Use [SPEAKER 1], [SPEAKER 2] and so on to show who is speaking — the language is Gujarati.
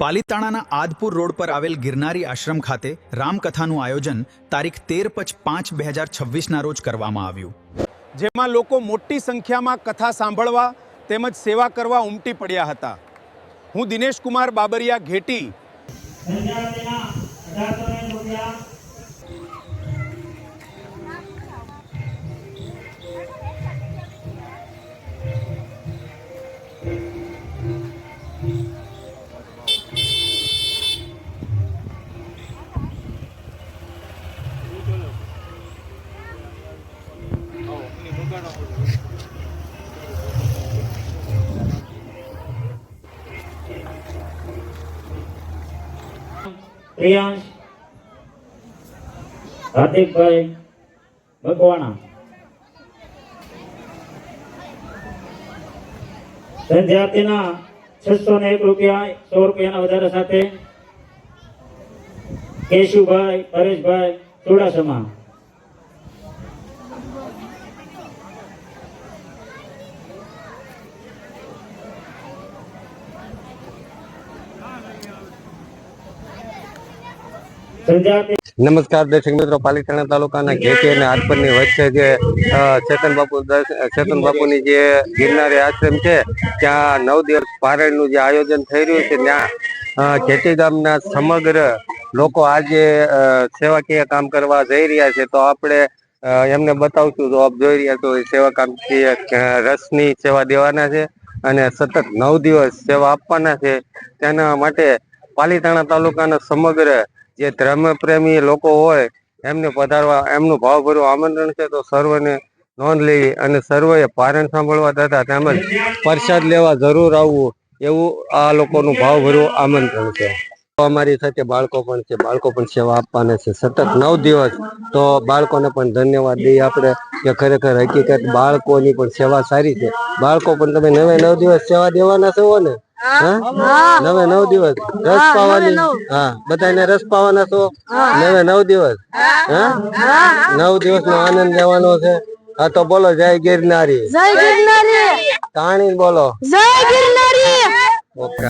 [SPEAKER 1] પાલીતાણાના આદપુર રોડ પર આવેલ ગિરનારી આશ્રમ ખાતે રામકથાનું આયોજન તારીખ 13/5/2026ના રોજ કરવામાં આવ્યું,
[SPEAKER 2] જેમાં લોકો મોટી સંખ્યામાં કથા સાંભળવા તેમજ સેવા કરવા ઉમટી પડ્યા હતા। હું દિનેશ કુમાર બાબરિયા ઘેટી।
[SPEAKER 3] પ્રિયાંશ હાર્દિકભાઈ ભગવાણા, સંધ્યાર્થીના 601 રૂપિયા 100 રૂપિયાના વધારા સાથે કેશુભાઈ પરેશભાઈ ચુડાસમા,
[SPEAKER 4] નમસ્કાર દર્શક મિત્રો, પાલીતાણા તાલુકાના ઘેટી અને આદપરની વચ્ચે જે ચેતન બાપુની જે ગિરનારી આશ્રમ છે ત્યાં 9 દિવસ પારાયણનું જે આયોજન થઈ રહ્યું છે, ત્યાં ઘેટી ગામના સમગ્ર લોકો આજે સેવાકીય કામ કરવા જઈ રહ્યા છે। તો આપણે એમને બતાવશું, તો આપ જોઈ રહ્યા છો સેવા કામથી રસની સેવા દેવાના છે અને સતત 9 દિવસ સેવા આપવાના છે। તેના માટે પાલીતાણા તાલુકાના સમગ્ર જે ધર્મપ્રેમી લોકો હોય એમને પધારવા એમનું ભાવભર્યું આમંત્રણ છે। તો સર્વને નોંધ લઈ અને સર્વએ પારાયણ સાંભળવા તથા તેમજ પ્રસાદ લેવા જરૂર આવવું એવું આ લોકોનું ભાવભર્યું આમંત્રણ છે। અમારી સાથે બાળકો પણ છે, બાળકો પણ સેવા આપવાના છે સતત 9 દિવસ। તો બાળકોને પણ ધન્યવાદ દઈએ આપણે કે ખરેખર હકીકત બાળકોની પણ સેવા સારી છે। બાળકો પણ તમે 9 દિવસ સેવા દેવાના છો ને? 9 દિવસ રસ પાવાની, હા બધાને રસ પાવાના છો 9 દિવસ, 9 દિવસ નો આનંદ લેવાનો છે। હા તો બોલો જય ગિરનારી, જય ગિરનારી, તાણી બોલો જય ગિરનારી। ઓકે।